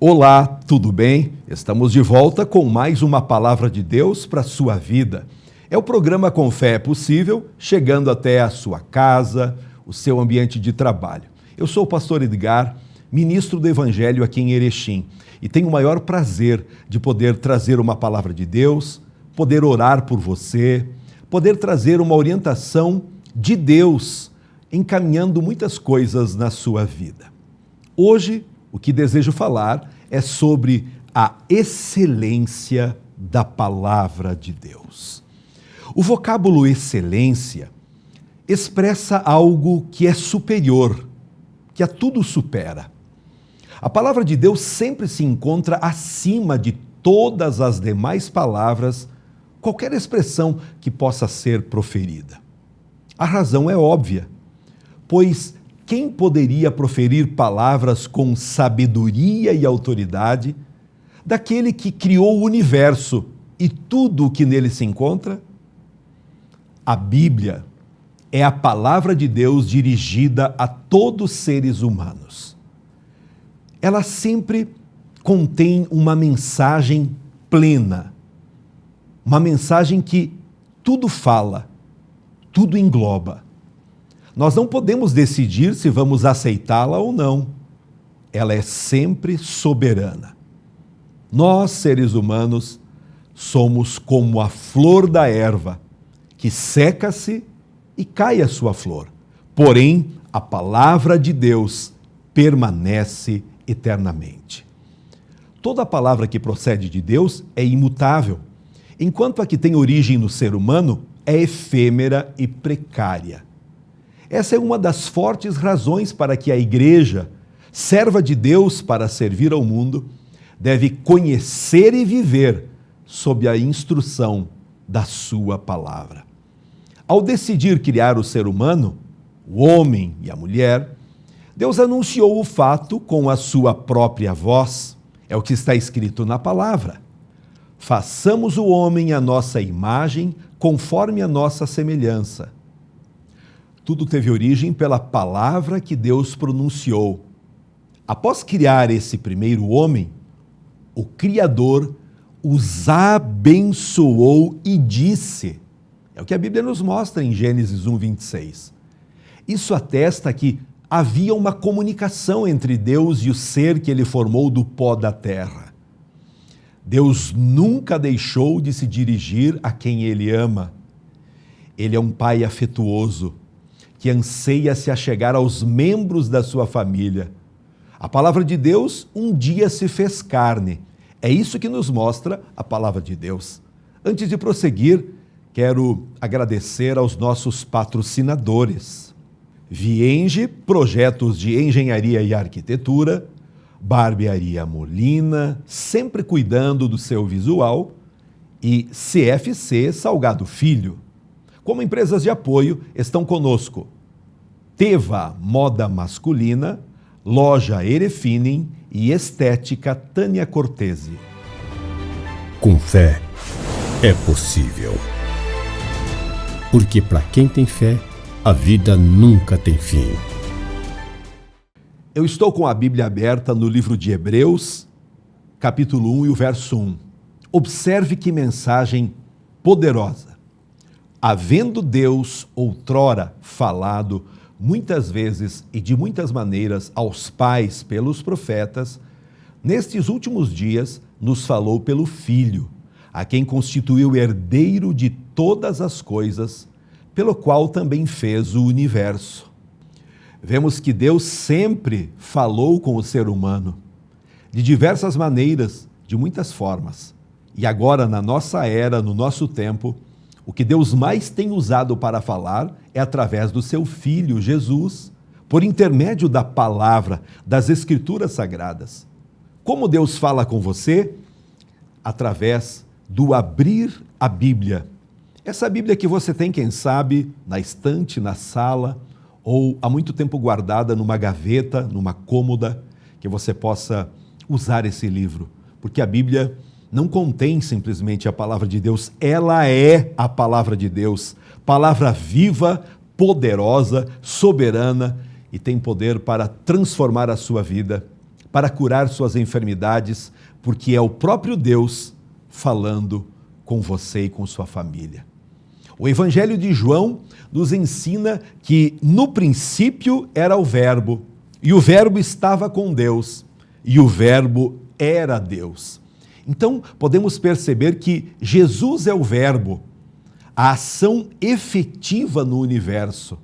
Olá, tudo bem? Estamos de volta com mais uma palavra de Deus para a sua vida. É o programa Com Fé é Possível, chegando até a sua casa, o seu ambiente de trabalho. Eu sou o pastor Edgar, ministro do Evangelho aqui em Erechim, e tenho o maior prazer de poder trazer uma palavra de Deus, poder orar por você, poder trazer uma orientação de Deus, encaminhando muitas coisas na sua vida. Hoje, o que desejo falar é sobre a excelência da palavra de Deus. O vocábulo excelência expressa algo que é superior, que a tudo supera. A palavra de Deus sempre se encontra acima de todas as demais palavras, qualquer expressão que possa ser proferida. A razão é óbvia, pois quem poderia proferir palavras com sabedoria e autoridade daquele que criou o universo e tudo o que nele se encontra? A Bíblia é a palavra de Deus dirigida a todos os seres humanos. Ela sempre contém uma mensagem plena, uma mensagem que tudo fala, tudo engloba. Nós não podemos decidir se vamos aceitá-la ou não. Ela é sempre soberana. Nós, seres humanos, somos como a flor da erva, que seca-se e cai a sua flor. Porém, a palavra de Deus permanece eternamente. Toda palavra que procede de Deus é imutável, enquanto a que tem origem no ser humano é efêmera e precária. Essa é uma das fortes razões para que a igreja, serva de Deus para servir ao mundo, deve conhecer e viver sob a instrução da sua palavra. Ao decidir criar o ser humano, o homem e a mulher, Deus anunciou o fato com a sua própria voz. É o que está escrito na palavra. Façamos o homem à nossa imagem, conforme a nossa semelhança. Tudo teve origem pela palavra que Deus pronunciou. Após criar esse primeiro homem, o Criador os abençoou e disse. É o que a Bíblia nos mostra em Gênesis 1:26. Isso atesta que havia uma comunicação entre Deus e o ser que ele formou do pó da terra. Deus nunca deixou de se dirigir a quem ele ama. Ele é um pai afetuoso, que anseia se achegar aos membros da sua família. A palavra de Deus um dia se fez carne. É isso que nos mostra a palavra de Deus. Antes de prosseguir, quero agradecer aos nossos patrocinadores. Vienge, projetos de engenharia e arquitetura, Barbearia Molina, sempre cuidando do seu visual, e CFC Salgado Filho. Como empresas de apoio, estão conosco Teva Moda Masculina, Loja Erefinem e Estética Tânia Cortese. Com fé é possível. Porque para quem tem fé, a vida nunca tem fim. Eu estou com a Bíblia aberta no livro de Hebreus, capítulo 1 e o verso 1. Observe que mensagem poderosa. Havendo Deus outrora falado muitas vezes e de muitas maneiras aos pais pelos profetas, nestes últimos dias nos falou pelo Filho, a quem constituiu herdeiro de todas as coisas, pelo qual também fez o universo. Vemos que Deus sempre falou com o ser humano, de diversas maneiras, de muitas formas. E agora, na nossa era, no nosso tempo, o que Deus mais tem usado para falar é através do seu Filho, Jesus, por intermédio da palavra, das Escrituras Sagradas. Como Deus fala com você? Através do abrir a Bíblia. Essa Bíblia que você tem, quem sabe, na estante, na sala, ou há muito tempo guardada numa gaveta, numa cômoda, que você possa usar esse livro. Porque a Bíblia não contém simplesmente a palavra de Deus, ela é a palavra de Deus, palavra viva, poderosa, soberana e tem poder para transformar a sua vida, para curar suas enfermidades, porque é o próprio Deus falando com você e com sua família. O Evangelho de João nos ensina que no princípio era o Verbo, e o Verbo estava com Deus, e o Verbo era Deus. Então, podemos perceber que Jesus é o Verbo, a ação efetiva no universo,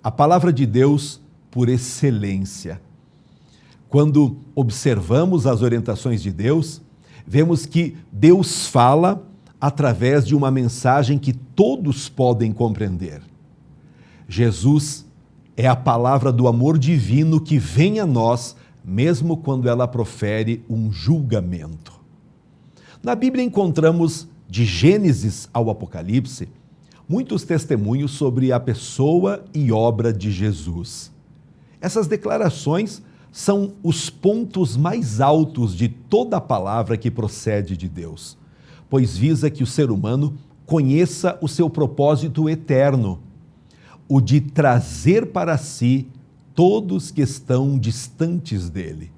a palavra de Deus por excelência. Quando observamos as orientações de Deus, vemos que Deus fala através de uma mensagem que todos podem compreender. Jesus é a palavra do amor divino que vem a nós, mesmo quando ela profere um julgamento. Na Bíblia encontramos, de Gênesis ao Apocalipse, muitos testemunhos sobre a pessoa e obra de Jesus. Essas declarações são os pontos mais altos de toda a palavra que procede de Deus, pois visa que o ser humano conheça o seu propósito eterno, o de trazer para si todos que estão distantes dele.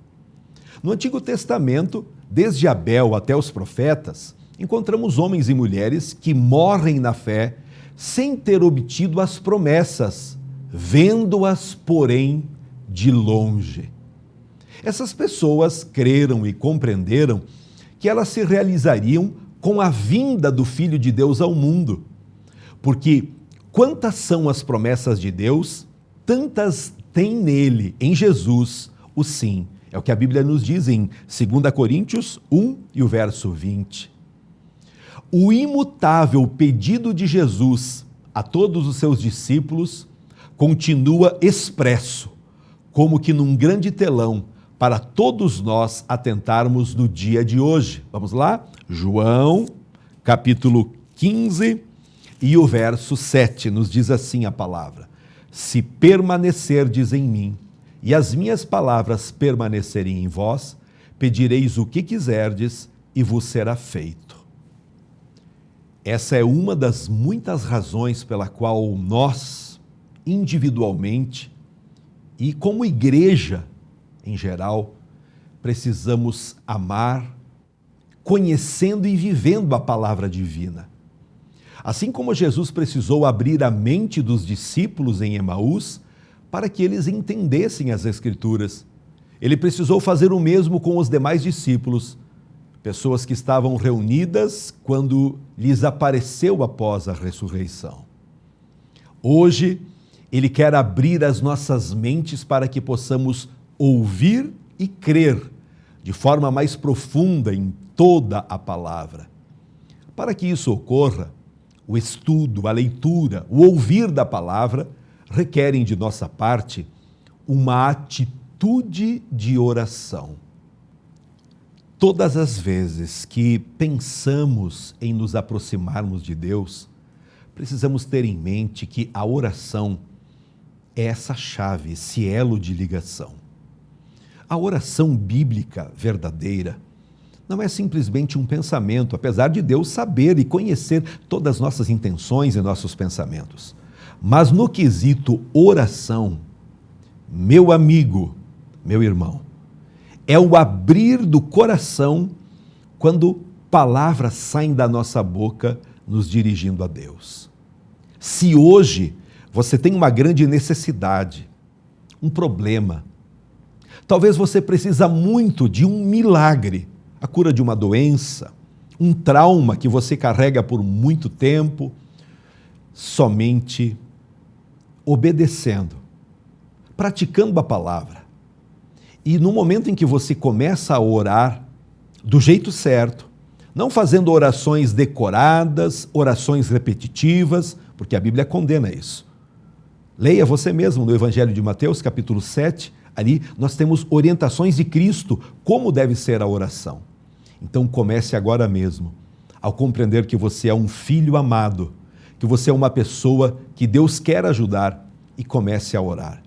No Antigo Testamento, desde Abel até os profetas, encontramos homens e mulheres que morrem na fé sem ter obtido as promessas, vendo-as, porém, de longe. Essas pessoas creram e compreenderam que elas se realizariam com a vinda do Filho de Deus ao mundo, porque quantas são as promessas de Deus, tantas tem nele, em Jesus, o sim. É o que a Bíblia nos diz em 2 Coríntios 1 e o verso 20. O imutável pedido de Jesus a todos os seus discípulos continua expresso, como que num grande telão, para todos nós atentarmos no dia de hoje. Vamos lá? João, capítulo 15 e o verso 7, nos diz assim a palavra: se permanecerdes em mim e as minhas palavras permanecerem em vós, pedireis o que quiserdes e vos será feito. Essa é uma das muitas razões pela qual nós, individualmente e como igreja em geral, precisamos amar, conhecendo e vivendo a palavra divina. Assim como Jesus precisou abrir a mente dos discípulos em Emaús para que eles entendessem as Escrituras, ele precisou fazer o mesmo com os demais discípulos, pessoas que estavam reunidas quando lhes apareceu após a ressurreição. Hoje, ele quer abrir as nossas mentes para que possamos ouvir e crer de forma mais profunda em toda a palavra. Para que isso ocorra, o estudo, a leitura, o ouvir da palavra requerem de nossa parte uma atitude de oração. Todas as vezes que pensamos em nos aproximarmos de Deus, precisamos ter em mente que a oração é essa chave, esse elo de ligação. A oração bíblica verdadeira não é simplesmente um pensamento, apesar de Deus saber e conhecer todas as nossas intenções e nossos pensamentos. Mas no quesito oração, meu amigo, meu irmão, é o abrir do coração quando palavras saem da nossa boca nos dirigindo a Deus. Se hoje você tem uma grande necessidade, um problema, talvez você precisa muito de um milagre, a cura de uma doença, um trauma que você carrega por muito tempo, somente obedecendo, praticando a palavra. E no momento em que você começa a orar do jeito certo, não fazendo orações decoradas, orações repetitivas, porque a Bíblia condena isso. Leia você mesmo no Evangelho de Mateus, capítulo 7, ali nós temos orientações de Cristo, como deve ser a oração. Então comece agora mesmo, ao compreender que você é um filho amado, que você é uma pessoa que Deus quer ajudar, e comece a orar.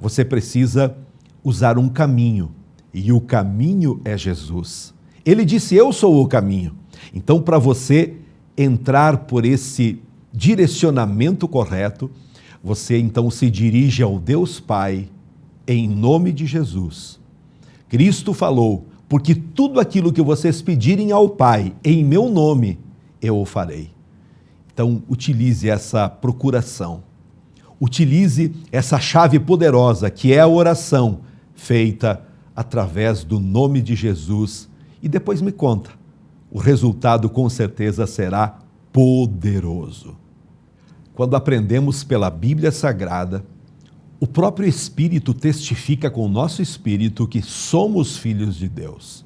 Você precisa usar um caminho, e o caminho é Jesus. Ele disse, eu sou o caminho. Então, para você entrar por esse direcionamento correto, você então se dirige ao Deus Pai, em nome de Jesus, Cristo falou: porque tudo aquilo que vocês pedirem ao Pai em meu nome, eu o farei. Então, utilize essa procuração. Utilize essa chave poderosa que é a oração feita através do nome de Jesus. E depois me conta. O resultado com certeza será poderoso. Quando aprendemos pela Bíblia Sagrada, o próprio Espírito testifica com o nosso espírito que somos filhos de Deus.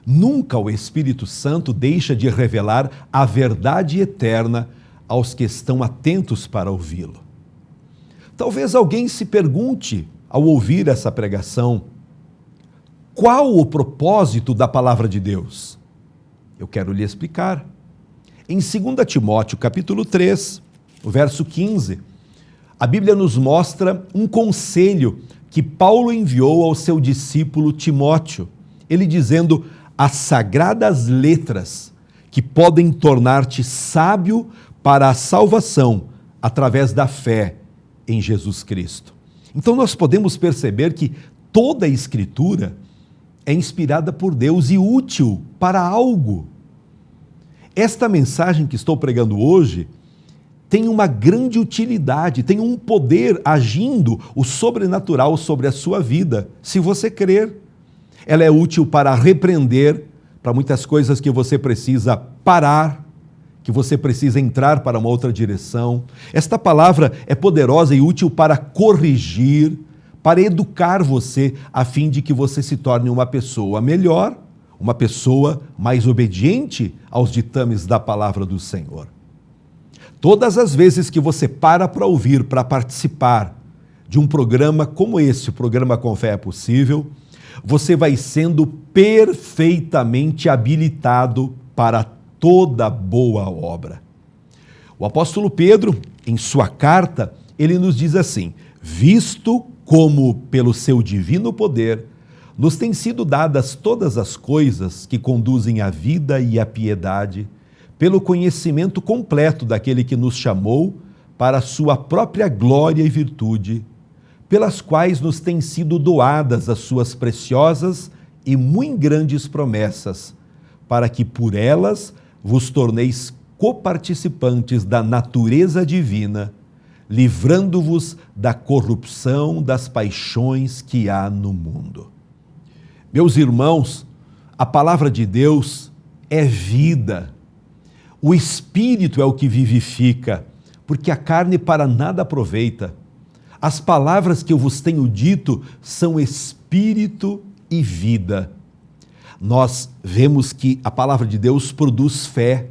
Nunca o Espírito Santo deixa de revelar a verdade eterna aos que estão atentos para ouvi-lo. Talvez alguém se pergunte, ao ouvir essa pregação, qual o propósito da palavra de Deus? Eu quero lhe explicar. Em 2 Timóteo, capítulo 3, o verso 15, a Bíblia nos mostra um conselho que Paulo enviou ao seu discípulo Timóteo. Ele dizendo: as sagradas letras que podem tornar-te sábio para a salvação através da fé em Jesus Cristo. Então nós podemos perceber que toda a Escritura é inspirada por Deus e útil para algo. Esta mensagem que estou pregando hoje tem uma grande utilidade, tem um poder agindo o sobrenatural sobre a sua vida, se você crer. Ela é útil para repreender, para muitas coisas que você precisa parar, que você precisa entrar para uma outra direção. Esta palavra é poderosa e útil para corrigir, para educar você, a fim de que você se torne uma pessoa melhor, uma pessoa mais obediente aos ditames da palavra do Senhor. Todas as vezes que você para ouvir, para participar de um programa como esse, o programa Com Fé é Possível, você vai sendo perfeitamente habilitado para toda boa obra. O apóstolo Pedro, em sua carta, ele nos diz assim: visto como pelo seu divino poder nos têm sido dadas todas as coisas que conduzem à vida e à piedade, pelo conhecimento completo daquele que nos chamou para a sua própria glória e virtude, pelas quais nos têm sido doadas as suas preciosas e muito grandes promessas, para que por elas vos torneis coparticipantes da natureza divina, livrando-vos da corrupção das paixões que há no mundo. Meus irmãos, a palavra de Deus é vida. O Espírito é o que vivifica, porque a carne para nada aproveita. As palavras que eu vos tenho dito são Espírito e vida. Nós vemos que a palavra de Deus produz fé.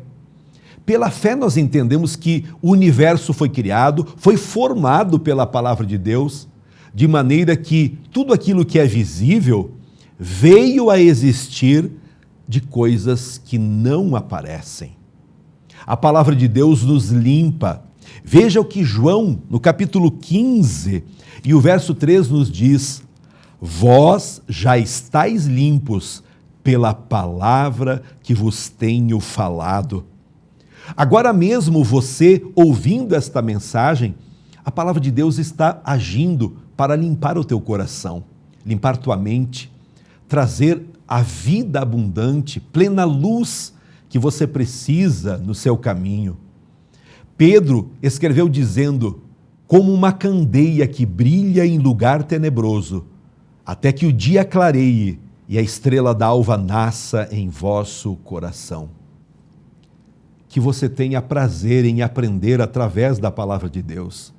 Pela fé nós entendemos que o universo foi criado, foi formado pela palavra de Deus, de maneira que tudo aquilo que é visível veio a existir de coisas que não aparecem. A palavra de Deus nos limpa. Veja o que João, no capítulo 15, e o verso 3 nos diz: vós já estáis limpos pela palavra que vos tenho falado. Agora mesmo você, ouvindo esta mensagem, a palavra de Deus está agindo para limpar o teu coração, limpar tua mente, trazer a vida abundante, plena luz que você precisa no seu caminho. Pedro escreveu dizendo: como uma candeia que brilha em lugar tenebroso, até que o dia clareie e a estrela d'alva nasça em vosso coração. Que você tenha prazer em aprender através da palavra de Deus,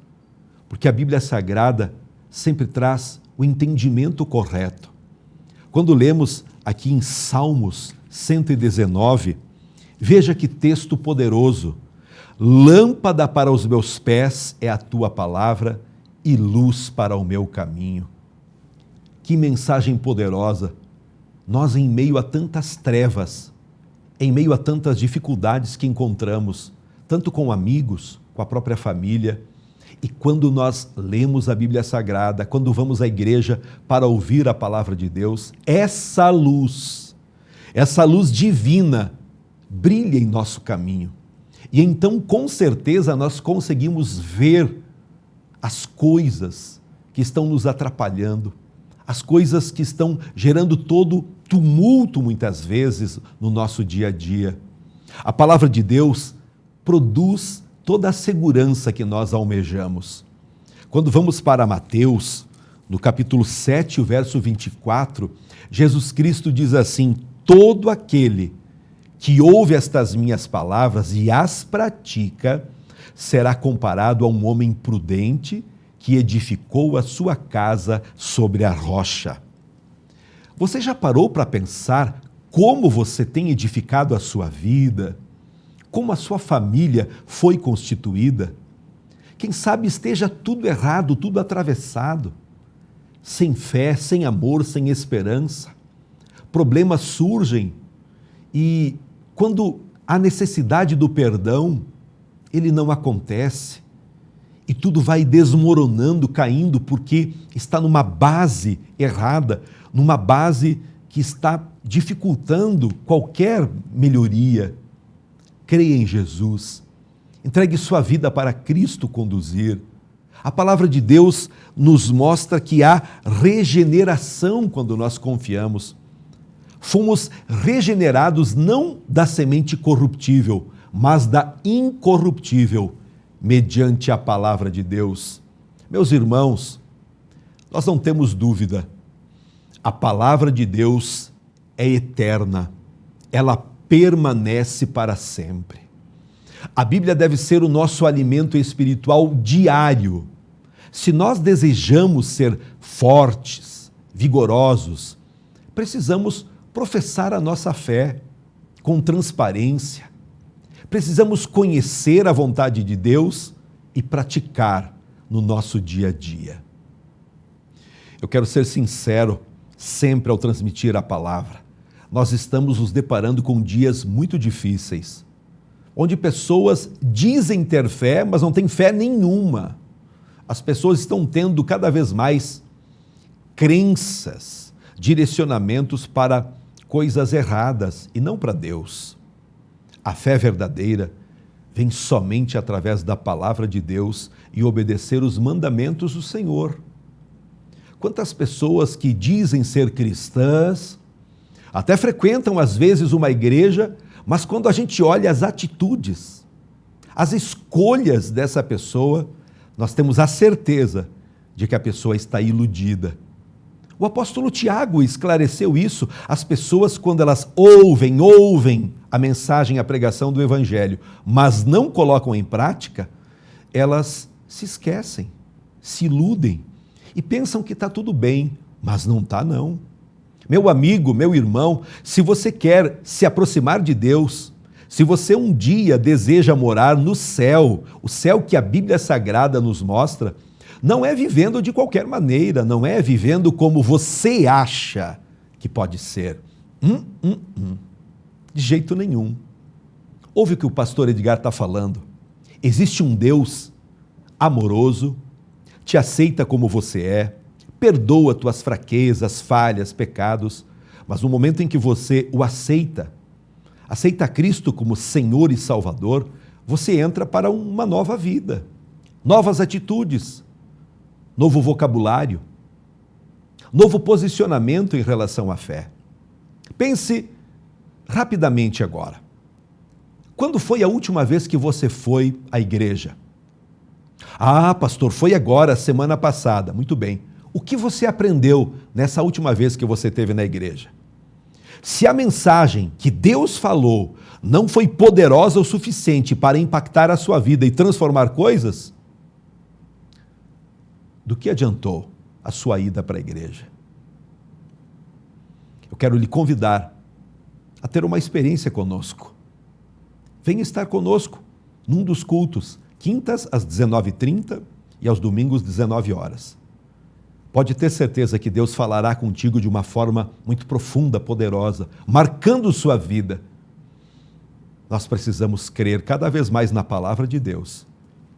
porque a Bíblia Sagrada sempre traz o entendimento correto. Quando lemos aqui em Salmos 119, veja que texto poderoso: lâmpada para os meus pés é a tua palavra e luz para o meu caminho. Que mensagem poderosa! Nós, em meio a tantas trevas, em meio a tantas dificuldades que encontramos, tanto com amigos, com a própria família, e quando nós lemos a Bíblia Sagrada, quando vamos à igreja para ouvir a palavra de Deus, essa luz divina brilha em nosso caminho. E então, com certeza, nós conseguimos ver as coisas que estão nos atrapalhando, as coisas que estão gerando todo tumulto muitas vezes no nosso dia a dia. A palavra de Deus produz toda a segurança que nós almejamos. Quando vamos para Mateus, no capítulo 7, o verso 24, Jesus Cristo diz assim: todo aquele que ouve estas minhas palavras e as pratica, será comparado a um homem prudente que edificou a sua casa sobre a rocha. Você já parou para pensar como você tem edificado a sua vida? Como a sua família foi constituída? Quem sabe esteja tudo errado, tudo atravessado. Sem fé, sem amor, sem esperança. Problemas surgem e quando há necessidade do perdão, ele não acontece. E tudo vai desmoronando, caindo, porque está numa base errada, numa base que está dificultando qualquer melhoria. Creia em Jesus, entregue sua vida para Cristo conduzir. A palavra de Deus nos mostra que há regeneração quando nós confiamos. Fomos regenerados não da semente corruptível, mas da incorruptível, mediante a palavra de Deus. Meus irmãos, nós não temos dúvida, a palavra de Deus é eterna, ela permanece para sempre. A Bíblia deve ser o nosso alimento espiritual diário. Se nós desejamos ser fortes, vigorosos, precisamos professar a nossa fé com transparência. Precisamos conhecer a vontade de Deus e praticar no nosso dia a dia. Eu quero ser sincero sempre ao transmitir a palavra. Nós estamos nos deparando com dias muito difíceis, onde pessoas dizem ter fé, mas não têm fé nenhuma. As pessoas estão tendo cada vez mais crenças, direcionamentos para coisas erradas e não para Deus. A fé verdadeira vem somente através da palavra de Deus e obedecer os mandamentos do Senhor. Quantas pessoas que dizem ser cristãs, até frequentam às vezes uma igreja, mas quando a gente olha as atitudes, as escolhas dessa pessoa, nós temos a certeza de que a pessoa está iludida. O apóstolo Tiago esclareceu isso. As pessoas, quando elas ouvem a mensagem, a pregação do Evangelho, mas não colocam em prática, elas se esquecem, se iludem e pensam que está tudo bem, mas não está não. Meu amigo, meu irmão, se você quer se aproximar de Deus, se você um dia deseja morar no céu, o céu que a Bíblia Sagrada nos mostra, não é vivendo de qualquer maneira, não é vivendo como você acha que pode ser. De jeito nenhum. Ouve o que o pastor Edgar está falando. Existe um Deus amoroso, te aceita como você é, perdoa tuas fraquezas, falhas, pecados, mas no momento em que você o aceita Cristo como Senhor e Salvador, você entra para uma nova vida, novas atitudes, novo vocabulário, novo posicionamento em relação à fé. Pense rapidamente agora. Quando foi a última vez que você foi à igreja? Ah, pastor, foi agora, semana passada. Muito bem. O que você aprendeu nessa última vez que você esteve na igreja? Se a mensagem que Deus falou não foi poderosa o suficiente para impactar a sua vida e transformar coisas, do que adiantou a sua ida para a igreja? Eu quero lhe convidar a ter uma experiência conosco. Venha estar conosco num dos cultos, quintas às 19h30 e aos domingos 19 horas. Pode ter certeza que Deus falará contigo de uma forma muito profunda, poderosa, marcando sua vida. Nós precisamos crer cada vez mais na palavra de Deus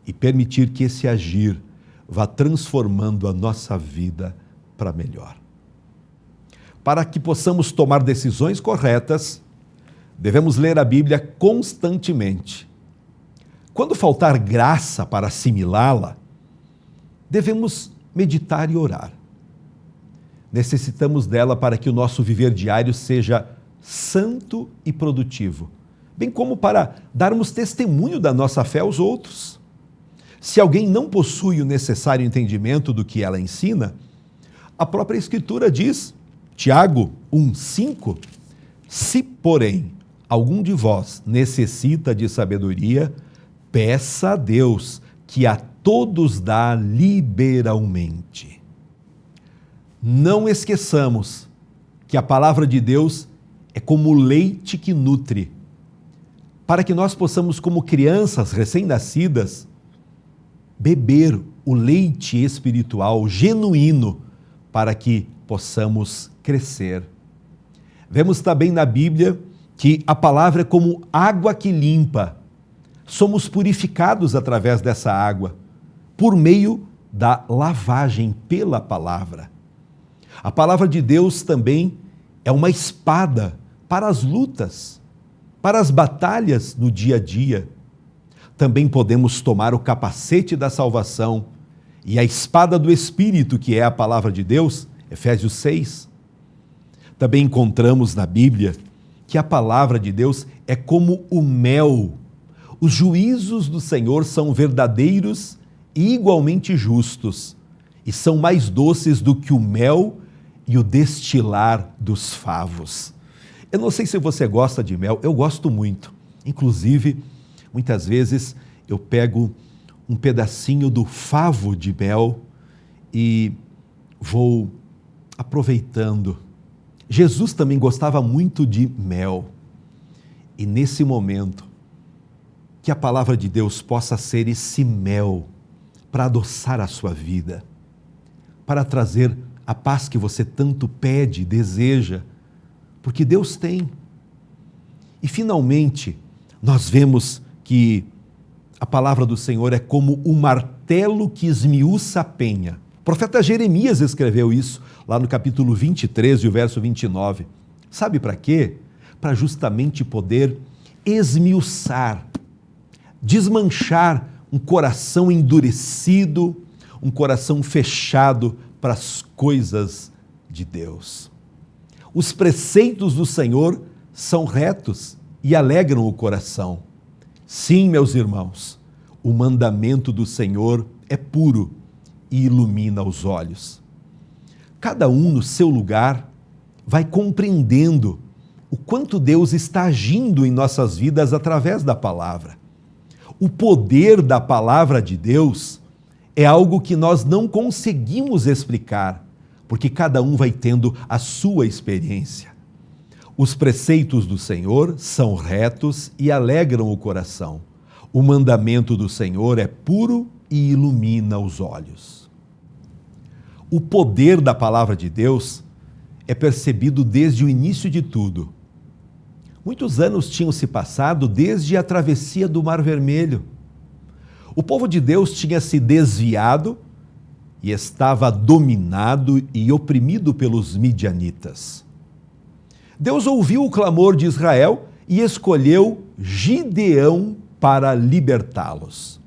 e permitir que esse agir vá transformando a nossa vida para melhor. Para que possamos tomar decisões corretas, devemos ler a Bíblia constantemente. Quando faltar graça para assimilá-la, devemos meditar e orar. necessitamos dela para que o nosso viver diário seja santo e produtivo, bem como para darmos testemunho da nossa fé aos outros. Se alguém não possui o necessário entendimento do que ela ensina, a própria Escritura diz, Tiago 1,5, se, porém, algum de vós necessita de sabedoria, peça a Deus, que a todos dá liberalmente. Não esqueçamos que a palavra de Deus é como o leite que nutre, para que nós possamos, como crianças recém-nascidas, beber o leite espiritual genuíno, para que possamos crescer. Vemos também na Bíblia que a palavra é como água que limpa. Somos purificados através dessa água, por meio da lavagem pela palavra. A palavra de Deus também é uma espada para as lutas, para as batalhas no dia a dia. Também podemos tomar o capacete da salvação e a espada do Espírito, que é a palavra de Deus, Efésios 6. Também encontramos na Bíblia que a palavra de Deus é como o mel. Os juízos do Senhor são verdadeiros e igualmente justos, e são mais doces do que o mel e o destilar dos favos. Eu não sei se você gosta de mel, eu gosto muito. Inclusive, muitas vezes eu pego um pedacinho do favo de mel e vou aproveitando. Jesus também gostava muito de mel. E nesse momento, que a palavra de Deus possa ser esse mel para adoçar a sua vida, para trazer a paz que você tanto pede, deseja, porque Deus tem. E finalmente, nós vemos que a palavra do Senhor é como o martelo que esmiuça a penha. O profeta Jeremias escreveu isso lá no capítulo 23, e o verso 29. Sabe para quê? Para justamente poder esmiuçar, desmanchar um coração endurecido, um coração fechado para as coisas de Deus. Os preceitos do Senhor são retos e alegram o coração. Sim, meus irmãos, o mandamento do Senhor é puro e ilumina os olhos. Cada um no seu lugar vai compreendendo o quanto Deus está agindo em nossas vidas através da palavra. O poder da palavra de Deus é algo que nós não conseguimos explicar, porque cada um vai tendo a sua experiência. Os preceitos do Senhor são retos e alegram o coração. O mandamento do Senhor é puro e ilumina os olhos. O poder da palavra de Deus é percebido desde o início de tudo. Muitos anos tinham se passado desde a travessia do Mar Vermelho. O povo de Deus tinha se desviado e estava dominado e oprimido pelos midianitas. Deus ouviu o clamor de Israel e escolheu Gideão para libertá-los.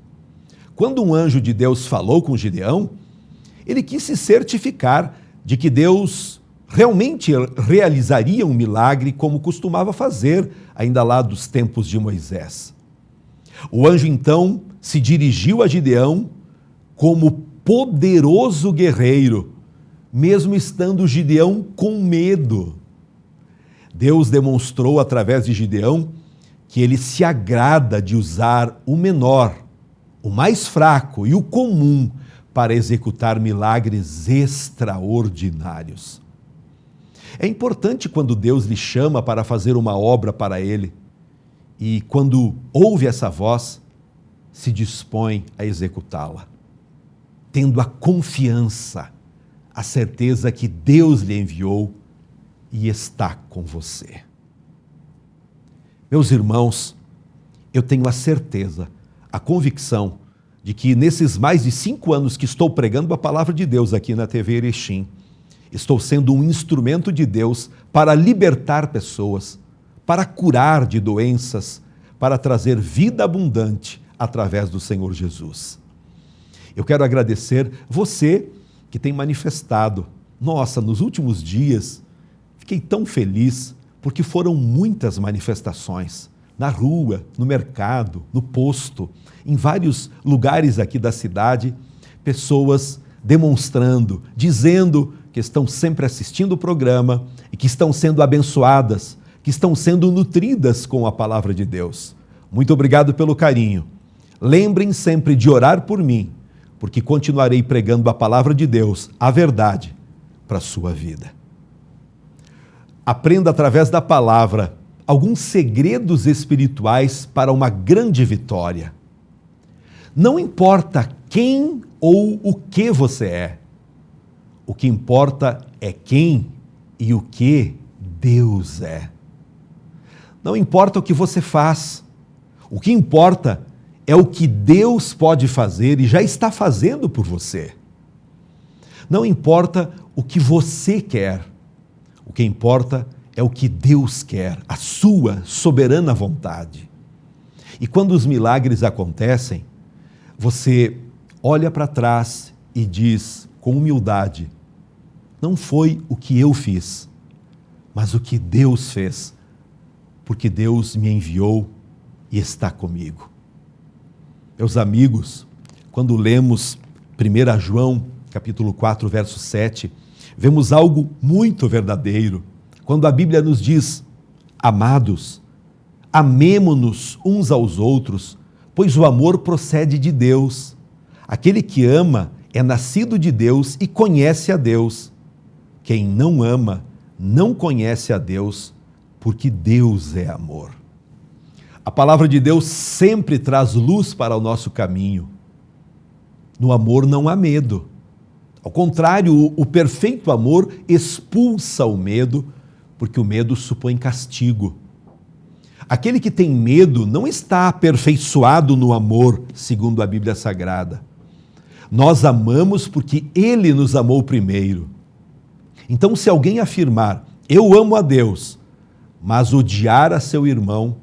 Quando um anjo de Deus falou com Gideão, ele quis se certificar de que Deus realmente realizaria um milagre como costumava fazer ainda lá dos tempos de Moisés. O anjo então se dirigiu a Gideão como poderoso guerreiro, mesmo estando Gideão com medo. Deus demonstrou através de Gideão que ele se agrada de usar o menor, o mais fraco e o comum para executar milagres extraordinários. É importante quando Deus lhe chama para fazer uma obra para ele e quando ouve essa voz, se dispõe a executá-la, tendo a confiança, a certeza que Deus lhe enviou e está com você. Meus irmãos, eu tenho a certeza, a convicção de que nesses mais de 5 anos que estou pregando a palavra de Deus aqui na TV Erechim, estou sendo um instrumento de Deus para libertar pessoas, para curar de doenças, para trazer vida abundante através do Senhor Jesus. Eu quero agradecer você que tem manifestado Nossa, nos últimos dias, fiquei tão feliz porque foram muitas manifestações. Na rua, no mercado, no posto, em vários lugares aqui da cidade, pessoas demonstrando, dizendo que estão sempre assistindo o programa e que estão sendo abençoadas, que estão sendo nutridas com a palavra de Deus. Muito obrigado pelo carinho. Lembrem sempre de orar por mim, porque continuarei pregando a palavra de Deus, a verdade, para a sua vida. Aprenda através da palavra alguns segredos espirituais para uma grande vitória. Não importa quem ou o que você é, o que importa é quem e o que Deus é. Não importa o que você faz, o que importa é o que Deus pode fazer e já está fazendo por você. Não importa o que você quer, o que importa é o que Deus quer, a sua soberana vontade. E quando os milagres acontecem, você olha para trás e diz com humildade: não foi o que eu fiz, mas o que Deus fez, porque Deus me enviou e está comigo. Meus amigos, quando lemos 1 João, capítulo 4, verso 7, vemos algo muito verdadeiro. Quando a Bíblia nos diz: amados, amemo-nos uns aos outros, pois o amor procede de Deus. Aquele que ama é nascido de Deus e conhece a Deus. Quem não ama não conhece a Deus, porque Deus é amor. A palavra de Deus sempre traz luz para o nosso caminho. No amor não há medo. Ao contrário, o perfeito amor expulsa o medo, porque o medo supõe castigo. Aquele que tem medo não está aperfeiçoado no amor, segundo a Bíblia Sagrada. Nós amamos porque Ele nos amou primeiro. Então, se alguém afirmar: eu amo a Deus, mas odiar a seu irmão,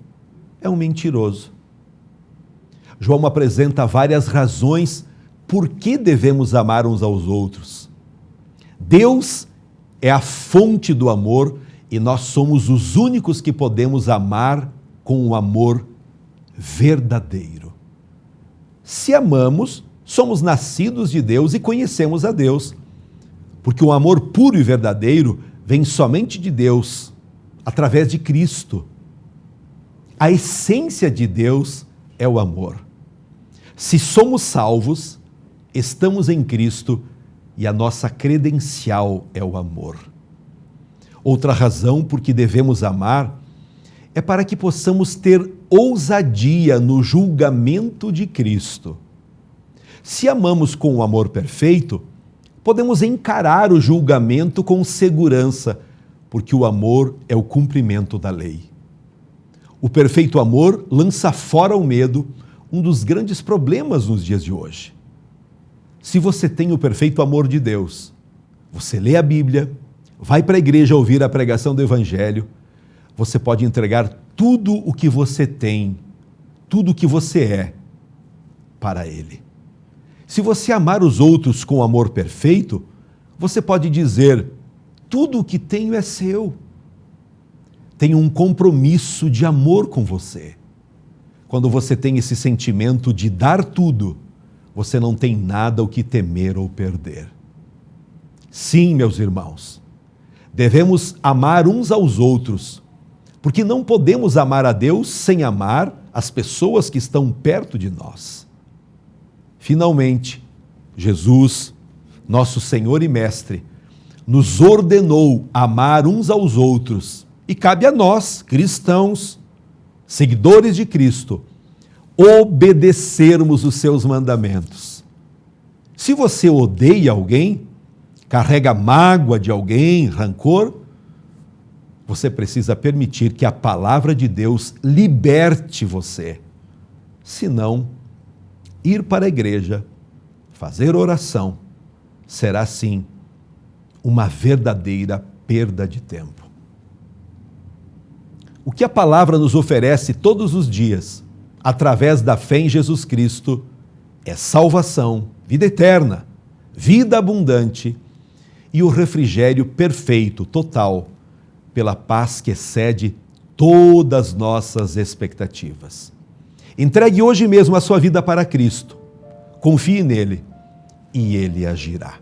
é um mentiroso. João apresenta várias razões por que devemos amar uns aos outros. Deus é a fonte do amor e nós somos os únicos que podemos amar com um amor verdadeiro. Se amamos, somos nascidos de Deus e conhecemos a Deus, porque o amor puro e verdadeiro vem somente de Deus, através de Cristo. A essência de Deus é o amor. Se somos salvos, estamos em Cristo e a nossa credencial é o amor. Outra razão por que devemos amar é para que possamos ter ousadia no julgamento de Cristo. Se amamos com o amor perfeito, podemos encarar o julgamento com segurança, porque o amor é o cumprimento da lei. O perfeito amor lança fora o medo, um dos grandes problemas nos dias de hoje. Se você tem o perfeito amor de Deus, você lê a Bíblia, vai para a igreja ouvir a pregação do Evangelho, você pode entregar tudo o que você tem, tudo o que você é, para Ele. Se você amar os outros com amor perfeito, você pode dizer: tudo o que tenho é seu. Tenho um compromisso de amor com você. Quando você tem esse sentimento de dar tudo, você não tem nada o que temer ou perder. Sim, meus irmãos, devemos amar uns aos outros, porque não podemos amar a Deus sem amar as pessoas que estão perto de nós. Finalmente, Jesus, nosso Senhor e Mestre, nos ordenou amar uns aos outros, e cabe a nós, cristãos, seguidores de Cristo, obedecermos os seus mandamentos. Se você odeia alguém, carrega mágoa de alguém, rancor, você precisa permitir que a palavra de Deus liberte você. Senão, ir para a igreja, fazer oração, será sim uma verdadeira perda de tempo. O que a palavra nos oferece todos os dias, através da fé em Jesus Cristo, é salvação, vida eterna, vida abundante e o refrigério perfeito, total, pela paz que excede todas as nossas expectativas. Entregue hoje mesmo a sua vida para Cristo. Confie nele e ele agirá.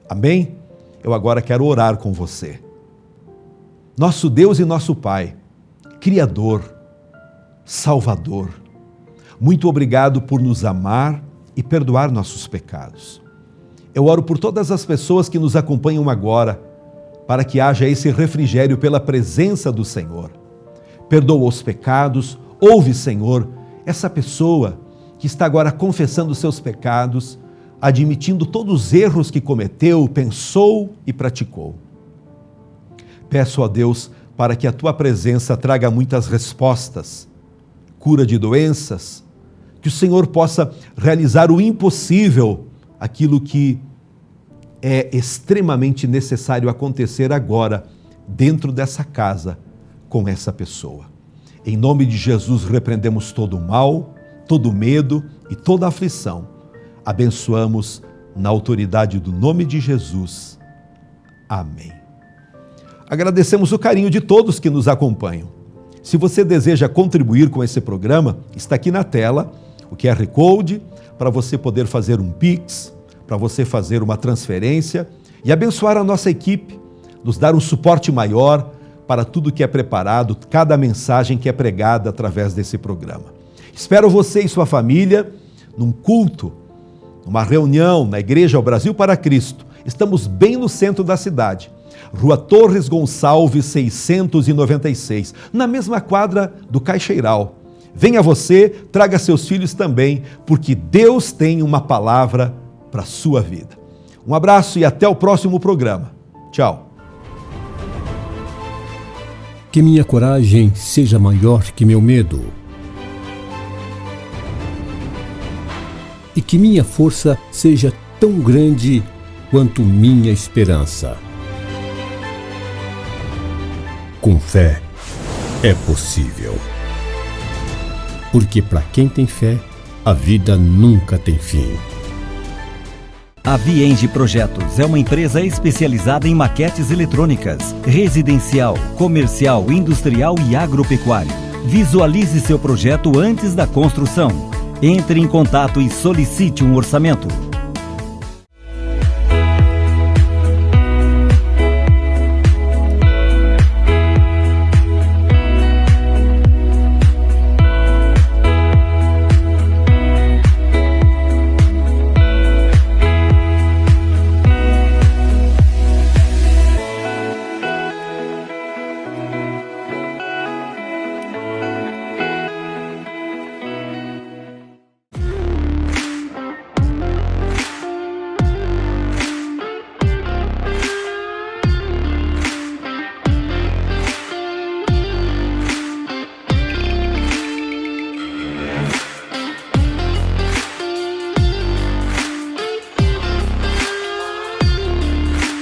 Amém? Eu agora quero orar com você. Nosso Deus e nosso Pai, Criador, Salvador, muito obrigado por nos amar e perdoar nossos pecados. Eu oro por todas as pessoas que nos acompanham agora, para que haja esse refrigério pela presença do Senhor. Perdoa os pecados, ouve, Senhor, essa pessoa que está agora confessando seus pecados, admitindo todos os erros que cometeu, pensou e praticou. Peço a Deus para que a Tua presença traga muitas respostas, cura de doenças, que o Senhor possa realizar o impossível, aquilo que é extremamente necessário acontecer agora, dentro dessa casa, com essa pessoa. Em nome de Jesus, repreendemos todo o mal, todo o medo e toda a aflição. Abençoamos na autoridade do nome de Jesus. Amém. Agradecemos o carinho de todos que nos acompanham. Se você deseja contribuir com esse programa, está aqui na tela o QR Code para você poder fazer um Pix, para você fazer uma transferência e abençoar a nossa equipe, nos dar um suporte maior para tudo que é preparado, cada mensagem que é pregada através desse programa. Espero você e sua família num culto, numa reunião na Igreja ao Brasil para Cristo. Estamos bem no centro da cidade, Rua Torres Gonçalves 696, na mesma quadra do Caixeiral. Venha você, traga seus filhos também, porque Deus tem uma palavra para a sua vida. Um abraço e até o próximo programa. Tchau. Que minha coragem seja maior que meu medo. E que minha força seja tão grande quanto minha esperança. Com fé é possível. Porque para quem tem fé, a vida nunca tem fim. A Vienge Projetos é uma empresa especializada em maquetes eletrônicas, residencial, comercial, industrial e agropecuário. Visualize seu projeto antes da construção. Entre em contato e solicite um orçamento.